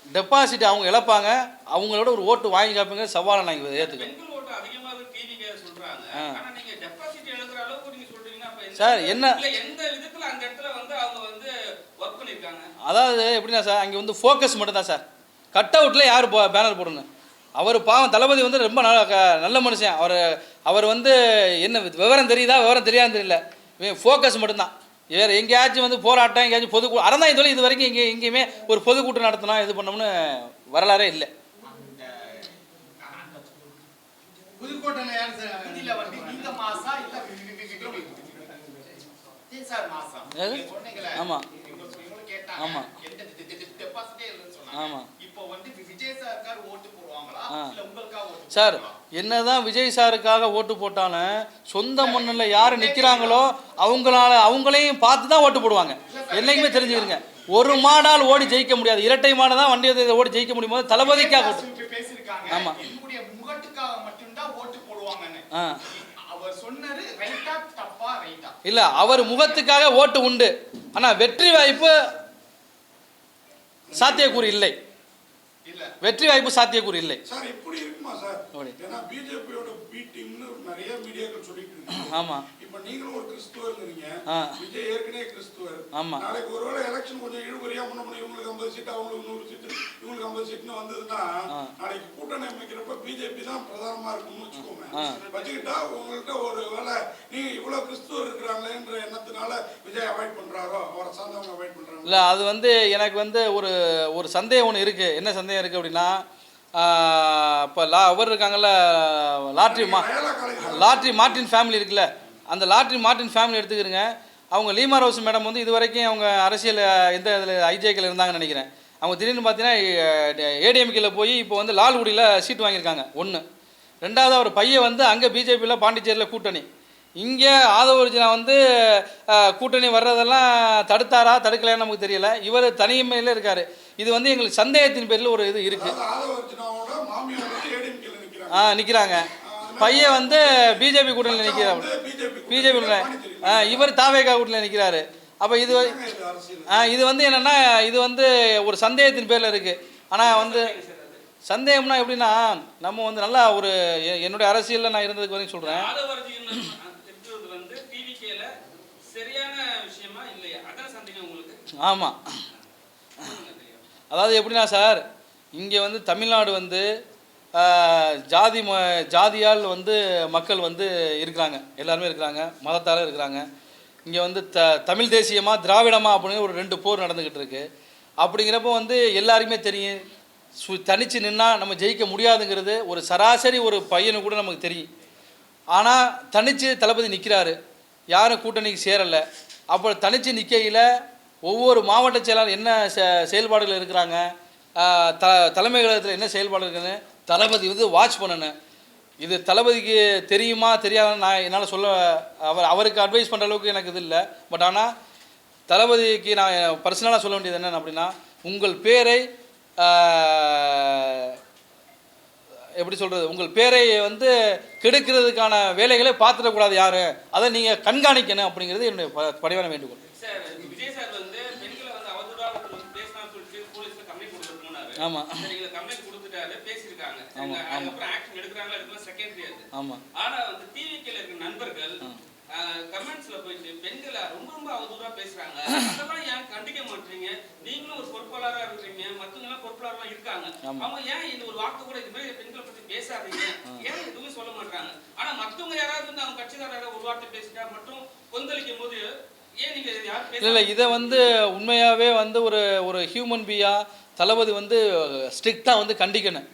டெபாசிட் அவங்க இழப்பாங்க, அவங்களோட ஒரு ஓட்டு வாங்கி காப்பீங்க. சவாலை நான் இங்கே ஏற்றுக்கேன். சார் என்ன அதாவது எப்படின்னா சார், அங்கே வந்து ஃபோக்கஸ் மட்டும் தான் சார். கட் அவுட்டில் யார் பேனர் போடணும்? அவர் பாவம் தளபதி வந்து ரொம்ப நல்ல மனுஷன். அவர் வந்து என்ன விவரம் தெரியுதா, விவரம் தெரியாது தெரியல, ஃபோக்கஸ் மட்டும்தான். வேறு எங்கேயாச்சும் வந்து போராட்டம், எங்கேயாச்சும் பொதுக்கூட்டம் அறந்தாங்க சொல்லி இது வரைக்கும் எங்கேயுமே ஒரு பொதுக்கூட்டம் நடத்தினா இது பண்ணோம்னு வரலாறே இல்லை. ஆமாம் ஆமாம் ஆமாம் சார், என்னதான் விஜய் சாருக்காக ஓட்டு போட்டாலும் சொந்த மண்ணில் யார் நிற்கிறாங்களோ அவங்களையும் பார்த்து தான் ஓட்டு போடுவாங்க. என்னைக்குமே தெரிஞ்சுக்கிறங்க, ஒரு மாடால் ஓடி ஜெயிக்க முடியாது, இரட்டை மாடு தான் வண்டி ஓடி ஜெயிக்க முடியும் போது தளபதிக்காக ஆமாம் இல்லை, அவர் முகத்துக்காக ஓட்டு உண்டு, ஆனால் வெற்றி வாய்ப்பு சாத்தியக்கூறு இல்லை. வெற்றி வாய்ப்பு சாத்தியக்கூறு இல்லை. சார் இப்படி இருக்குமா சார்? ஏன்னா பிஜேபியோட பி டீம்னு நிறைய மீடியாக்கள் சொல்லிட்டு இருக்கு. ஆமா. இப்ப நீங்களும் ஒரு கிறிஸ்துவர்ங்கறீங்க. விஜய் ஏற்கனவே கிறிஸ்துவர். ஆமா. நாளைக்கு ஒருவேளை எலெக்ஷன் கொஞ்சம் இழுபறியா முன்ன இவங்களுக்கு 50 சீட் அவங்களுக்கு 100 சீட் இவங்களுக்கு 50 சீட்னு வந்ததுன்னா நாளைக்கு கூட்டணி அமைக்கிறப்ப பிஜேபி தான் பிரதானமா இருக்கும்னு வச்சுக்கோங்க. வச்சுக்கிட்டா உங்கள்கிட்ட ஒரு வேளை நீங்க இவ்வளவு கிறிஸ்துவர் இருக்கிறாங்களேன்ற எண்ணத்தினால விஜய் அவாய்ட் பண்றாரோ, அவரை சார்ந்தவங்க அவாய்ட் பண்றாங்க. இல்லை, அது வந்து எனக்கு வந்து ஒரு சந்தேகம் ஒன்று இருக்குது. என்ன சந்தேகம் இருக்குது அப்படின்னா, இப்போ அவர் இருக்காங்கல்ல, லாட்ரி மார்ட்டின் ஃபேமிலி இருக்குல்ல, அந்த லாட்ரி மார்ட்டின் ஃபேமிலி எடுத்துக்கிறங்க. அவங்க லீமா ரோஸ் மேடம் வந்து இது வரைக்கும் அவங்க அரசியல் எந்த இதில் ஐஜேக்கில் இருந்தாங்கன்னு நினைக்கிறேன். அவங்க திடீர்னு பார்த்தீங்கன்னா ஏடிஎம்கேல போய் இப்போ வந்து லால்குடியில் சீட் வாங்கியிருக்காங்க. ஒன்று. ரெண்டாவது, அவர் பையன் வந்து அங்கே பிஜேபியில் பாண்டிச்சேரியில் கூட்டணி. இங்கே ஆதவர்ஜினா வந்து கூட்டணி வர்றதெல்லாம் தடுத்தாரா தடுக்கலைன்னு நமக்கு தெரியல. இவர் தனிமையில் இருக்கார். இது வந்து எங்களுக்கு சந்தேகத்தின் பேரில் ஒரு இது இருக்குது. நிற்கிறாங்க. பையன் வந்து பிஜேபி கூட்டணியில் நிற்கிறார். பிஜேபி இவர் தாவேகா கூட்டணியில் நிற்கிறாரு. அப்போ இது வந்து என்னென்னா, இது வந்து ஒரு சந்தேகத்தின் பேரில் இருக்குது. ஆனால் வந்து சந்தேகம்னா எப்படின்னா, நம்ம வந்து நல்லா ஒரு என்னுடைய அரசியலில் நான் இருந்ததுக்கு வரைக்கும் சொல்கிறேன். ஆமாம். அதாவது எப்படின்னா சார், இங்கே வந்து தமிழ்நாடு வந்து ஜாதியால் வந்து மக்கள் வந்து இருக்கிறாங்க, எல்லாருமே இருக்கிறாங்க, மதத்தால் இருக்கிறாங்க. இங்கே வந்து தமிழ் தேசியமா திராவிடமா அப்படின்னு ஒரு 2 போர் நடந்துக்கிட்டு இருக்கு. அப்படிங்கிறப்போ வந்து எல்லாருக்குமே தெரியும், தனித்து நின்னா நம்ம ஜெயிக்க முடியாதுங்கிறது ஒரு சராசரி ஒரு பையனு கூட நமக்கு தெரியும். ஆனால் தனித்து தளபதி நிற்கிறாரு, யாரும் கூட்டணிக்கு சேரலை. அப்போ தனித்து நிற்கையில் ஒவ்வொரு மாவட்ட செயலாளர் என்ன செயல்பாடுகள் இருக்கிறாங்க, தலைமை கழகத்தில் என்ன செயல்பாடு இருக்குன்னு தளபதி வந்து வாட்ச் பண்ணணும். இது தளபதிக்கு தெரியுமா தெரியாதுன்னு நான் என்னால் சொல்ல, அவருக்கு அட்வைஸ் பண்ணுற அளவுக்கு எனக்கு இது இல்லை. பட் ஆனால் தளபதிக்கு நான் பர்சனலாக சொல்ல வேண்டியது என்னென்னு அப்படின்னா, உங்கள் பேரை எப்படி சொல்கிறது, உங்கள் பேரை வந்து கெடுக்கிறதுக்கான வேலைகளை பார்த்துடக்கூடாது யார், அதை நீங்கள் கண்காணிக்கணும் அப்படிங்கிறது என்னுடைய பணிவான வேண்டுகோள். ஆமா. ஆமா. ஆனா வந்து டிவில இருக்க நண்பர்கள் கமெண்ட்ஸ்ல போயிட்டு பெண்களை ரொம்ப ரொம்ப அவதூறா பேசுறாங்க. அதெல்லாம் ஏன் கண்டிக்க மாட்டீங்க? நீங்களும் ஒரு பொறுப்பாளரா இருக்கீங்க, மத்தவங்க எல்லாம் பொறுப்பாளரா இருக்காங்க. அவங்க ஏன் இந்த ஒரு வார்த்தை கூட இது மாதிரி பெண்களை பத்தி பேசாதீங்க, ஏன் எதுவுமே சொல்ல மாட்டாங்க? ஆனா மத்தவங்க யாராவது வந்து அவங்க கட்சிக்காரராக ஒரு வார்த்தை பேசிட்டா மட்டும் கொந்தளிக்கும் போது ஏன் நீங்க யாரும் பேச? இல்லை, இதை வந்து உண்மையாகவே வந்து ஒரு ஹியூமன் பீயா தளபதி வந்து ஸ்ட்ரிக்டாக வந்து கண்டிக்கணும்.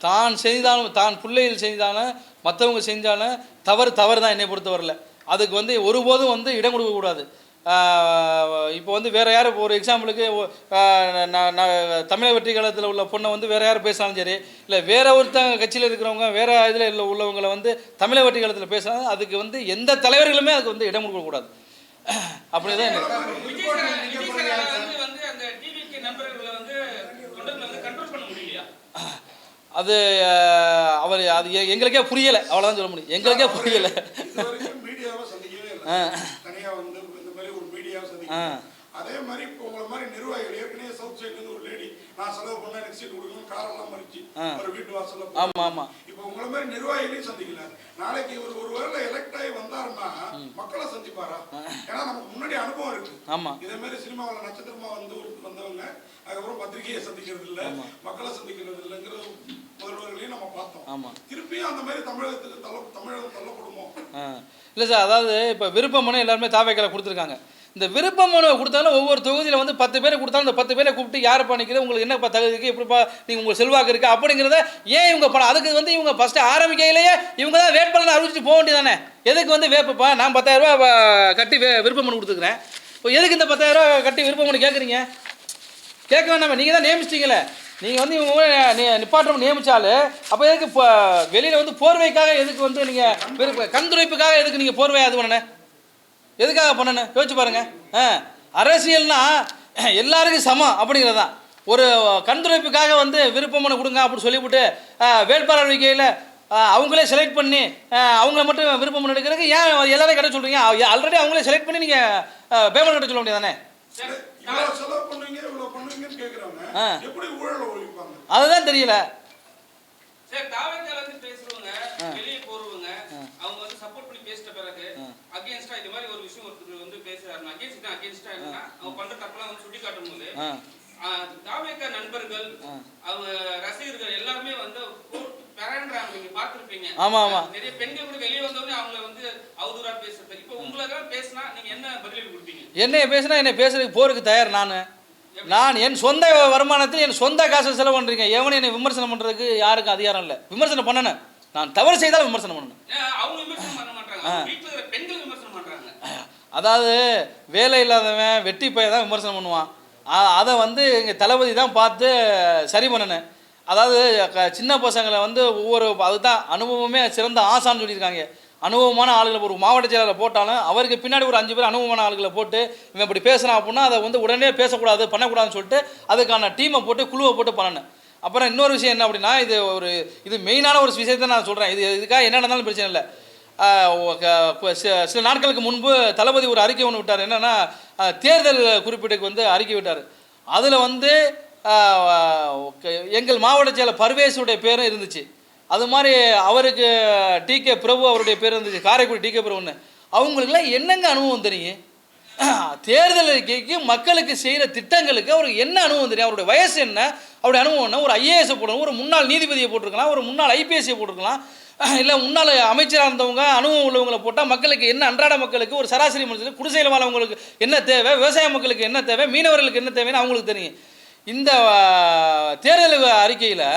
தான் செய்தாலும், தான் பிள்ளைகள் செய்தாலும், மற்றவங்க செஞ்சாலும் தவறு தான் என்னை பொறுத்தவரையில். அதுக்கு வந்து ஒருபோதும் வந்து இடம் கொடுக்கக்கூடாது. இப்போ வந்து வேறு யார், ஒரு எக்ஸாம்பிளுக்கு தமிழக வெற்றி கழகத்தில் உள்ள பொண்ணை வந்து வேறு யார் பேசினாலும் சரி, இல்லை வேறு ஒருத்தங்க கட்சியில் இருக்கிறவங்க வேறு இதில் உள்ளவங்களை வந்து தமிழக வெற்றி கழகத்தில் பேசினாலும் அதுக்கு வந்து எந்த தலைவர்களுமே அதுக்கு வந்து இடம் கொடுக்கக்கூடாது. அப்படிதான் அது அவர் அது எங்களுக்கே புரியலை, அவ்வளோதான் சொல்ல முடியும். எங்களுக்கே புரியலை. அதே மாதிரி இப்போ உங்களை மாதிரி நிர்வாகிகள் ஏற்கனவே சவுத் சைட்ல இருந்து ஒரு லேடி நான் செலவு பண்ண எனக்கு சீட் கொடுக்கணும் காரெல்லாம் மறிச்சு ஒரு வீட்டு வாசல்ல. ஆமா ஆமா. இப்போ உங்களை மாதிரி நிர்வாகிகளையும் சந்திக்கல. நாளைக்கு இவர் ஒருவேளை எலெக்ட் ஆகி வந்தாருன்னா மக்களை சந்திப்பாரா? ஏன்னா நமக்கு முன்னாடி அனுபவம் இருக்கு. ஆமா. இதே மாதிரி சினிமாவில் நட்சத்திரமா வந்தவங்க அதுக்கப்புறம் பத்திரிகையை சந்திக்கிறது இல்லை, மக்களை சந்திக்கிறது இல்லைங்கிற முதல்வர்களையும் நம்ம பார்த்தோம். திருப்பியும் அந்த மாதிரி தமிழகம் தள்ளப்படுமோ? இல்லை சார், அதாவது இப்போ விருப்ப மனு எல்லாருமே தாவேக்கால கொடுத்துருக்காங்க. இந்த விருப்ப மனு கொடுத்தாலும் ஒவ்வொரு தொகுதியில் வந்து 10 பேரை கொடுத்தாலும் அந்த 10 பேரை கூப்பிட்டு யாருப்பா நிற்கிறது, உங்களுக்கு என்னப்பா தகுதிக்கு, எப்படிப்பா நீங்கள் உங்களுக்கு செல்வாக்கு இருக்குது அப்படிங்கிறத ஏன் இவங்க அதுக்கு வந்து இவங்க ஃபஸ்ட்டு ஆரம்பிக்கையிலேயே இவங்க தான் வேட்பாளர் அறிவிச்சிட்டு போக வேண்டியதானே. எதுக்கு வந்து வேப்பப்பா நான் 10,000 ரூபா கட்டி விருப்ப மனு கொடுத்துக்கிறேன், இப்போ எதுக்கு இந்த 10,000 ரூபா கட்டி விருப்ப மனு கேட்குறீங்க? கேட்க வேண்டாமே, நீங்கள் தான் நியமிச்சிட்டீங்களே. நீங்கள் வந்து இவங்க நிப்பாட்டம் நியமித்தாலும் அப்போ எதுக்கு இப்போ வெளியில் வந்து போர்வைக்காக எதுக்கு வந்து நீங்கள் கண்துடைப்புக்காக எதுக்கு நீங்கள் போர்வை அது பண்ணணும்? எதுக்காக பண்ணணும் யோசிச்சு பாருங்கள். அரசியல்னா எல்லாருக்கும் சமம் அப்படிங்கிறது தான். ஒரு கண்துடைப்புக்காக வந்து விருப்பமனு கொடுங்க அப்படின்னு சொல்லிவிட்டு வேட்பாளர் அறிக்கையில் அவங்களே செலக்ட் பண்ணி அவங்கள மட்டும் விருப்பமனு எடுக்கிறதுக்கு ஏன் எல்லாரையும் கட்ட சொல்கிறீங்க? ஆல்ரெடி அவங்களே செலக்ட் பண்ணி நீங்கள் பேமெண்ட் கட்ட சொல்ல வேண்டியதானே. அதுதான் தெரியல. சார் தாவேக்கால இருந்து பேசுறவங்க வெளியே போறவங்க அவங்க வந்து சப்போர்ட் பண்ணி பேசிட்ட பிறகு அகைன்ஸ்டா இது மாதிரி ஒரு விஷயம் ஒருத்தர் வந்து பேசுறாங்க அகைன்ஸ்டா என்னன்னா அவங்க பண்ற தப்பெல்லாம் வந்து சுட்டி காட்டும் போது தாவேக்கா நண்பர்கள் அவங்க ரசிகர்கள் எல்லாருமே வந்து பேரன்றாங்க. நீங்க பாத்துருப்பீங்க. ஆமா ஆமா நிறைய பெண்கள் கூட வெளியே வந்தவங்க அவங்கள வந்து அவதூறா பேசுறது. இப்போ உங்களுக்காக பேசினா நீங்க என்ன பதில் கொடுப்பீங்க? என்னைய பேசினா என்னை பேசுறதுக்கு போறதுக்கு தயார். நான் என் சொந்த வருமானத்தில் என் சொந்த காசை செலவு பண்ணுறீங்க. எவனும் என்னை விமர்சனம் பண்ணுறதுக்கு யாருக்கும் அதிகாரம் இல்லை. விமர்சனம் பண்ணணும், நான் தவறு செய்தாலும் விமர்சனம் பண்ணணும். அவங்க விமர்சனம் பண்ண மாட்டாங்க, வீட்டில் இருக்கிற பெண்கள் விமர்சனம் பண்ணுறாங்க. அதாவது வேலை இல்லாதவன் வெட்டி பையன் தான் விமர்சனம் பண்ணுவான். அதை வந்து எங்கள் தளபதி தான் பார்த்து சரி பண்ணணும். அதாவது சின்ன பசங்களை வந்து ஒவ்வொரு அதுதான் அனுபவமே சிறந்த ஆசான்னு சொல்லியிருக்காங்க. அனுபவமான ஆளுகளை ஒரு மாவட்ட செயலாளர் போட்டாலும் அவருக்கு பின்னாடி ஒரு 5 பேர் அனுபவமான ஆளுகளை போட்டு இவன் இப்படி பேசுகிறான் அப்படின்னா அதை வந்து உடனே பேசக்கூடாது பண்ணக்கூடாதுன்னு சொல்லிட்டு அதுக்கான டீமை போட்டு குழுவை போட்டு பண்ணணும். அப்புறம் இன்னொரு விஷயம் என்ன அப்படின்னா, இது மெயினான ஒரு விஷயத்தை நான் சொல்கிறேன். இதுக்காக என்ன நடந்தாலும் பிரச்சனை இல்லை. சில நாட்களுக்கு முன்பு தளபதி ஒரு அறிக்கை ஒன்று விட்டார். என்னென்னா தேர்தல் குறிப்பீட்டுக்கு வந்து அறிக்கை விட்டார். அதில் வந்து எங்கள் மாவட்ட செயலர் பர்வேஸுடைய பேரும் இருந்துச்சு. அது மாதிரி அவருக்கு டிகே பிரபு அவருடைய பேர் இருந்துச்சு, காரைக்குடி டிகே பிரபுன்னு. அவங்களுக்குலாம் என்னங்க அனுபவம் தெரியும்? தேர்தல் அறிக்கைக்கு மக்களுக்கு செய்கிற திட்டங்களுக்கு அவருக்கு என்ன அனுபவம் தெரியும்? அவருடைய வயசு என்ன, அவருடைய அனுபவம் என்ன? ஒரு ஐஏஎஸை போடணும், ஒரு முன்னாள் நீதிபதியை போட்டிருக்கலாம், ஒரு முன்னாள் ஐபிஎஸ்சியை போட்டிருக்கலாம், இல்லை முன்னாள் அமைச்சராக இருந்தவங்க அனுபவம் உள்ளவங்களை போட்டால் மக்களுக்கு என்ன, அன்றாட மக்களுக்கு ஒரு சராசரி மனுஷனுக்கு குடிசையில் வாழ்வங்களுக்கு என்ன தேவை, விவசாய மக்களுக்கு என்ன தேவை, மீனவர்களுக்கு என்ன தேவைன்னு அவங்களுக்கு தெரியும். இந்த தேர்தல் அறிக்கையில்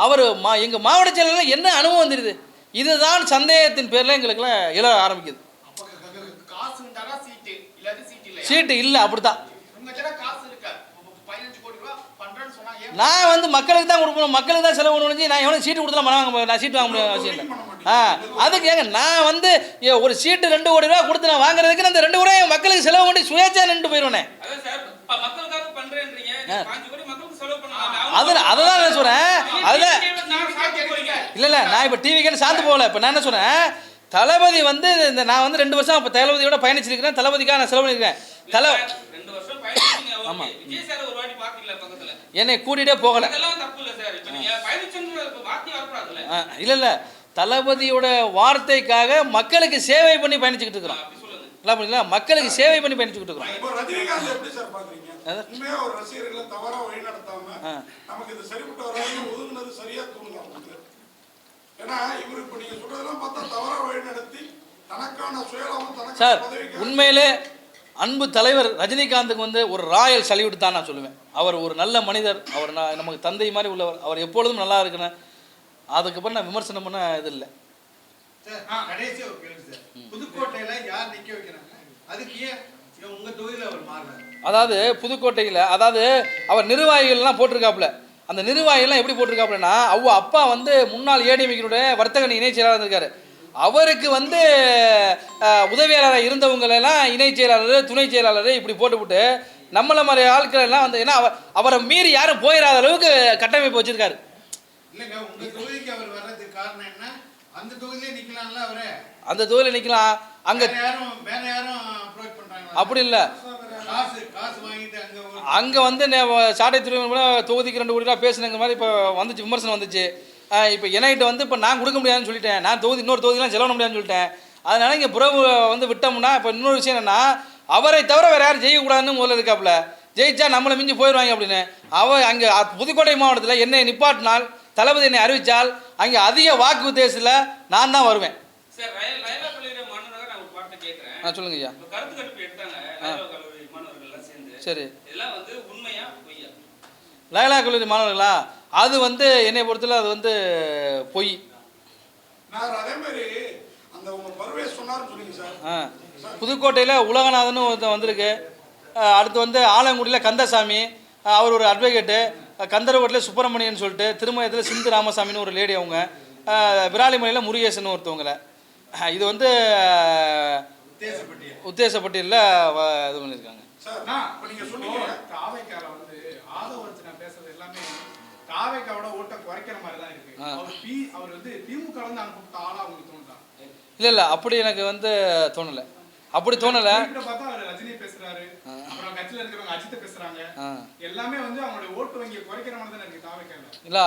அவர் எங்கள் மாவட்ட செயலரில் என்ன அனுபவம் தெரியுது? இதுதான் சந்தேகத்தின் பேரில் எங்களுக்குலாம் எழ ஆரம்பிக்குது. சீட்டு இல்லை, அப்படித்தான். நான் வந்து மக்களுக்கு தான் கொடுக்கணும், மக்களுக்கு தான் செலவு பண்ணணும். நான் எவனும் சீட்டு கொடுத்தா நான் சீட்டு வாங்க முடியாது அவசியம் இல்லை. அதுக்கு ஏங்க நான் வந்து ஒரு சீட்டு 2 கோடி ரூபா கொடுத்து நான் வாங்குறதுக்கு அந்த 2 கோடி ரூபாய் மக்களுக்கு செலவு பண்ணி சுயேட்சா நின்று போயிடுவேனே. அதுதான் நான் சொல்றேன். அதுதான் இல்லை நான் இப்போ டிவிக்கு சார்ந்து போகல. இப்போ நான் என்ன சொல்றேன், தளபதி வந்து இந்த நான் வந்து 2 வருஷம் இப்போ தளபதியோட பயணிச்சிருக்கிறேன். தளபதிக்காக நான் செலவு பண்ணியிருக்கேன். ஆமாம், என்னை கூட்டிகிட்டே போகலை. இல்லை இல்லை, தளபதியோட வார்த்தைக்காக மக்களுக்கு சேவை பண்ணி பயணிச்சுக்கிட்டு இருக்கிறோம். மக்களுக்கு சேவை பண்ணி பயணிச்சுக்கிட்டு இருக்கிறோம். சார் உண்மையிலே அன்பு தலைவர் ரஜினிகாந்துக்கு வந்து ஒரு ராயல் சல்யூட் தான் நான் சொல்லுவேன். அவர் ஒரு நல்ல மனிதர், அவர் நமக்கு தந்தை மாதிரி உள்ளவர், அவர் எப்பொழுதும் நல்லா இருக்கணும். அதுக்கப்புறம் நான் விமர்சனம் பண்ண இது இல்லை. கடைசி ஒரு கேள்வி சார், புதுக்கோட்டையில யார் நிக்க வைக்கிறாங்க, அதுக்கு ஏன் உங்க தொகுதியில அவர் மாறல? அதாவது புதுக்கோட்டையில் அதாவது அவர் நிர்வாகிகள்லாம் போட்டிருக்காப்புல. அந்த நிர்வாகிகள்லாம் எப்படி போட்டிருக்காப்புலன்னா, அப்பா வந்து முன்னாள் ஏடிஎம்கேனுடைய வர்த்தக இணை செயலாளர் இருக்காரு. அவருக்கு வந்து உதவியாளராக இருந்தவங்களெல்லாம் இணை செயலாளர் துணை செயலாளர் இப்படி போட்டுவிட்டு நம்மள மாதிரி ஆட்கள் எல்லாம் வந்து ஏன்னா அவரை மீறி யாரும் போயிடாத அளவுக்கு கட்டமைப்பு வச்சிருக்காரு. இல்லைங்க, உங்க தொகுதிக்கு அவர் வர்றதுக்கு காரணம் என்ன? அந்த தொகுதியிலே நிக்கலாம்ல அவரே. அந்த தொகுதியில நிக்கலாம். அங்க வேற யாரும் அப்ரோச் பண்றாங்க அப்படி இல்லை. காசு வாங்கிட்டு அங்க வந்து சாட்டை திரும்ப தொகுதிக்கு 2 கோடி ரூபா பேசுனங்க மாதிரி இப்போ வந்துச்சு, விமர்சனம் வந்துச்சு. இப்போ என்கிட்ட வந்து இப்போ நான் கொடுக்க முடியாதுன்னு சொல்லிட்டேன். நான் இன்னொரு தொகுதியெலாம் செலவு பண்ண முடியாதுன்னு சொல்லிட்டேன். அதனால இங்கே புறவு வந்து விட்டோம்னா இப்போ இன்னொரு விஷயம் என்னன்னா, அவரை தவிர வேறு யாரும் ஜெயிக்கக்கூடாதுன்னு முதல்ல இருக்காப்புல. ஜெயிச்சா நம்மளை மிஞ்சி போயிடுவாங்க அப்படின்னு. அங்கே புதுக்கோட்டை மாவட்டத்தில் என்னை நிப்பாட்டினால், தளபதி என்னை அறிவித்தால் அங்கே அதிக வாக்கு வித்தியாசத்தில் நான் தான் வருவேன். சொல்லுங்க ஐயா. சரி, லைலா கல்லூரி மாணவர்களா, அது வந்து என்னை பொறுத்தல அது வந்து பொய். புதுக்கோட்டையில் உலகநாதன் ஒருத்தன் வந்திருக்கு. அடுத்து வந்து ஆலங்குடியில் கந்தசாமி, அவர் ஒரு அட்வொகேட்டு. கந்தரவட்டில் சுப்பிரமணியன் சொல்லிட்டு, திருமயத்தில் சிந்து ராமசாமின்னு ஒரு லேடி. அவங்க விராலிமலையில் முருகேசன் ஒருத்தவங்களை. இது வந்து உத்தேசப்பட்டியலில் இது பண்ணியிருக்காங்க. இல்லை இல்லை, அப்படி எனக்கு வந்து தோணலை. அப்படி தோணலை. இல்லை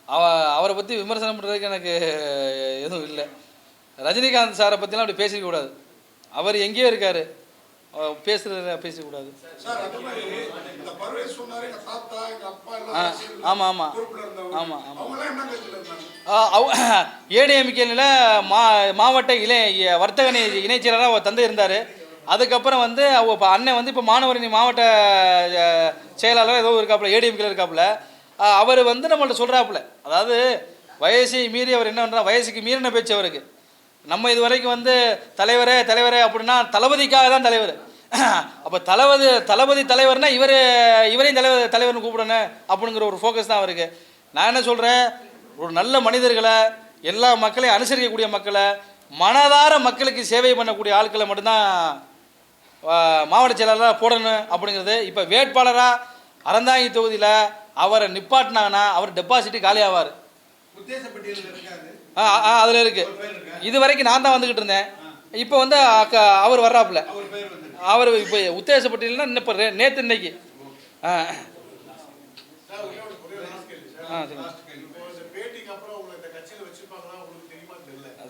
அவரை பற்றி விமர்சனம் பண்ணுறதுக்கு எனக்கு எதுவும் இல்லை. ரஜினிகாந்த் சாரை பற்றிலாம் அப்படி பேசிக்க கூடாது. அவர் எங்கேயோ இருக்கார், பேசுகிறத பேசக்கூடாது. ஆமாம் ஆமாம் ஆமாம் ஆமாம். ஏடிஎம்கேல மாவட்ட வர்த்தக இணைச் செயலராக அவர் தந்தை இருந்தார். அதுக்கப்புறம் வந்து இப்போ அண்ணன் வந்து இப்போ மாணவரணி மாவட்ட செயலாளர் ஏதோ இருக்காப்புல, ஏடிஎம்கேல இருக்காப்புல. அவர் வந்து நம்மள்ட்ட சொல்கிறாப்புல, அதாவது வயசை மீறி அவர் என்ன பண்ணுறா, வயசுக்கு மீறின பேச்சு அவருக்கு. நம்ம இது வரைக்கும் வந்து தலைவரே தலைவரே அப்படின்னா தளபதிக்காக தான் தலைவர். அப்போ தளபதி தலைவர்னா இவரையும் தலைவர்னு கூப்பிடணும் அப்படிங்கிற ஒரு ஃபோக்கஸ் தான் அவருக்கு. நான் என்ன சொல்கிறேன், ஒரு நல்ல மனிதர்களை, எல்லா மக்களையும் அனுசரிக்கக்கூடிய மக்களை, மனதார மக்களுக்கு சேவை பண்ணக்கூடிய ஆட்களை மட்டும்தான் மாவட்ட செயலாளராக போடணும் அப்படிங்கிறது. இப்போ வேட்பாளராக அறந்தாங்கி தொகுதியில் அவரை நிப்பாட்டினாங்கன்னா அவர் டெபாசிட்டு காலி ஆவார். அதில் இருக்கு. இது வரைக்கும் நான் தான் வந்துக்கிட்டு இருந்தேன். இப்போ வந்து அவர் வர்றாப்புல. அவர் இப்போ உத்தேசப்பட்டியல்னா இன்னும் இப்போ நேற்று இன்னைக்கு.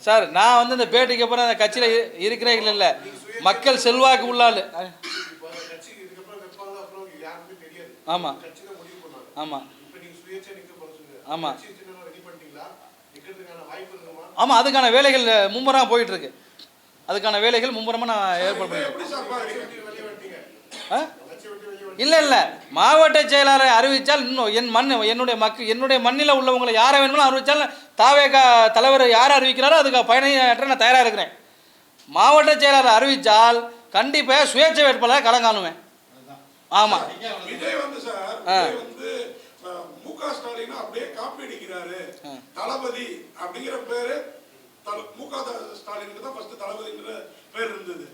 சார் நான் வந்து இந்த பேட்டிக்கு அப்புறம் அந்த கட்சியில் இருக்கிறே இல்லை. மக்கள் செல்வாக்கு உள்ளாள். ஆமாம் ஆமாம் ஆமாம் ஆமாம். அதுக்கான வேலைகள் மும்முரமாக போயிட்டுருக்கு. அதுக்கான வேலைகள் மும்முரமாக நான் ஏற்பாடு பண்ணேன். இல்லை மாவட்ட செயலாளரை அறிவித்தால் இன்னும் என்னுடைய மண்ணில் உள்ளவங்களை யாரை வேணுமோ அறிவித்தால் தாவேகா தலைவர் யாரை அறிவிக்கிறாரோ அதுக்கு பயணியாற்ற நான் தயாராக இருக்கிறேன். மாவட்ட செயலாளர் அறிவித்தால் கண்டிப்பாக சுயேட்சை வேட்பாளர் களம் காணுவேன். ஆமாம். விஜய் வந்து சார் வந்து முக ஸ்டாலின் அப்படியே காப்பி அடிக்கிறாரு. தளபதி அப்படிங்கிற பேரு முக ஸ்டாலினுக்கு தான் ஃபர்ஸ்ட் தளபதிங்கிற பேர் இருந்தது,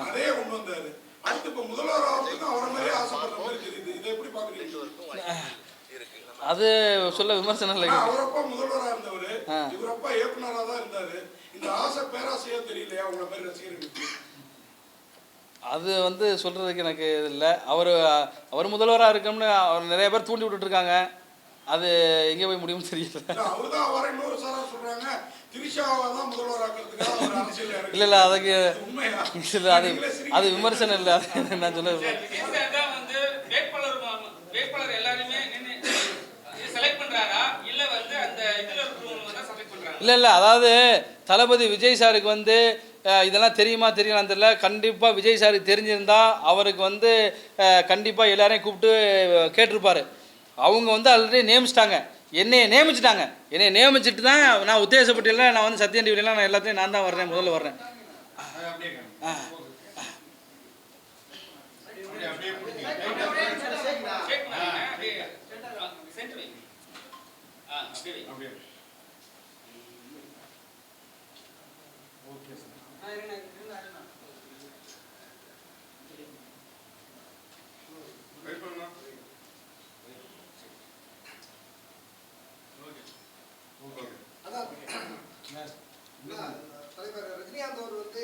அதே கொண்டு வந்தாரு. அடுத்து இப்ப முதல்வர் ஆகிறதுக்கு அவரை மாதிரியே ஆசைப்படுற மாதிரி தெரியுது. இதை எப்படி பாக்குறீங்க? அது சொல்ல விமர்சனம் இல்லை. அவரப்பா முதல்வராக இருந்தவர், இவரப்பா இயக்குனராக தான் இருந்தாரு. இந்த ஆசை பேராசையா தெரியலையா உங்களை மாதிரி ரசிகர்களுக்கு? அது வந்து சொல்கிறதுக்கு எனக்கு இது இல்லை. அவர் முதல்வராக இருக்கணும்னு அவர் நிறைய பேர் தூண்டி விட்டுட்ருக்காங்க. அது எங்கே போய் முடியும்னு தெரியல. இல்லை அதுக்கு இல்லை, அது விமர்சனம் இல்லை. அது நான் சொல்ல இல்லை அதாவது தளபதி விஜய் சாருக்கு வந்து இதெல்லாம் தெரியுமா தெரியலாம் தெரியல. கண்டிப்பாக விஜய் சாருக்கு தெரிஞ்சிருந்தா அவருக்கு வந்து கண்டிப்பாக எல்லாரையும் கூப்பிட்டு கேட்டிருப்பார். அவங்க வந்து ஆல்ரெடி நியமிச்சிட்டாங்க, என்னையை நியமிச்சிட்டாங்க. என்னையை நியமிச்சுட்டு தான் நான் உத்தேசப்பட்டியெல்லாம் நான் வந்து சத்யம் டிவிலாம் நான் எல்லாத்தையும் நான் தான் வர்றேன், முதல்ல வர்றேன். தலைவர் ரஜினிகாந்த் அவர் வந்து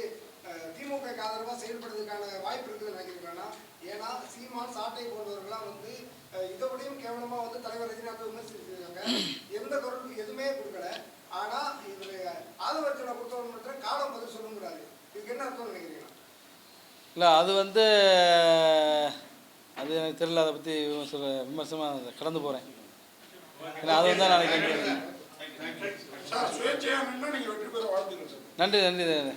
திமுக ஆதரவாக செயல்படுறதுக்கான வாய்ப்பு இருக்குதுன்னு நினைக்கிறேன்னா, ஏன்னா சீமான் சாட்டை போன்றவர்கள்லாம் வந்து இதோடையும் கேவலமாக வந்து தலைவர் ரஜினிகாந்த் விமர்சிச்சிருக்காங்க. எந்த குரலுக்கு எதுவுமே கொடுக்கல. ஆனால் இவர் ஆதரவர்ஜனை பொறுத்தவரை மட்டும் காலம் பதில் சொல்ல முடியாது. இதுக்கு என்ன அர்த்தம் நினைக்கிறீங்களா? இல்லை அது வந்து அது எனக்கு தெரியல. அதை பற்றி விமர்சனமாக கடந்து போகிறேன். இல்லை அது வந்து நான் நினைக்கிறேன். நன்றி நன்றி நன்றி.